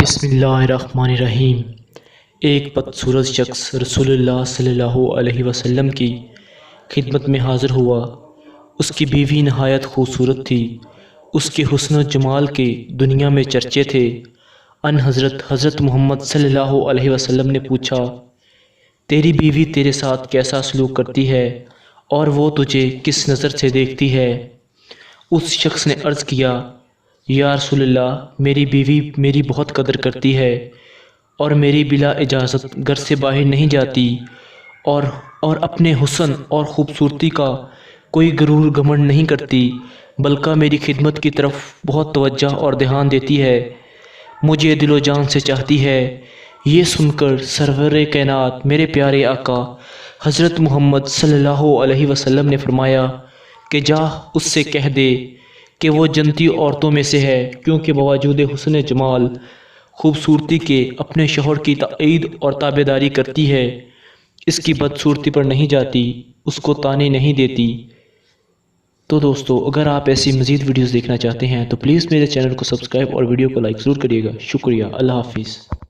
بسم اللہ الرحمن الرحیم۔ ایک بدصورت شخص رسول اللہ صلی اللہ علیہ وسلم کی خدمت میں حاضر ہوا۔ اس کی بیوی نہایت خوبصورت تھی۔ اس کے حسن و جمال کے دنیا میں چرچے تھے۔ حضرت محمد صلی اللہ علیہ وسلم نے پوچھا، تیری بیوی تیرے ساتھ کیسا سلوک کرتی ہے اور وہ تجھے کس نظر سے دیکھتی ہے؟ اس شخص نے عرض کیا، یا رسول اللہ، میری بیوی میری بہت قدر کرتی ہے اور میری بلا اجازت گھر سے باہر نہیں جاتی اور اپنے حسن اور خوبصورتی کا کوئی غرور گھمنڈ نہیں کرتی، بلکہ میری خدمت کی طرف بہت توجہ اور دھیان دیتی ہے، مجھے دل و جان سے چاہتی ہے۔ یہ سن کر سرور کائنات میرے پیارے آقا حضرت محمد صلی اللہ علیہ وسلم نے فرمایا کہ جا اس سے کہہ دے کہ وہ جنتی عورتوں میں سے ہے، کیونکہ بوجود حسن جمال خوبصورتی کے اپنے شوہر کی تائید اور تابعداری کرتی ہے، اس کی بدصورتی پر نہیں جاتی، اس کو طعنے نہیں دیتی۔ تو دوستو، اگر آپ ایسی مزید ویڈیوز دیکھنا چاہتے ہیں تو پلیز میرے چینل کو سبسکرائب اور ویڈیو کو لائک ضرور کریے گا۔ شکریہ، اللہ حافظ۔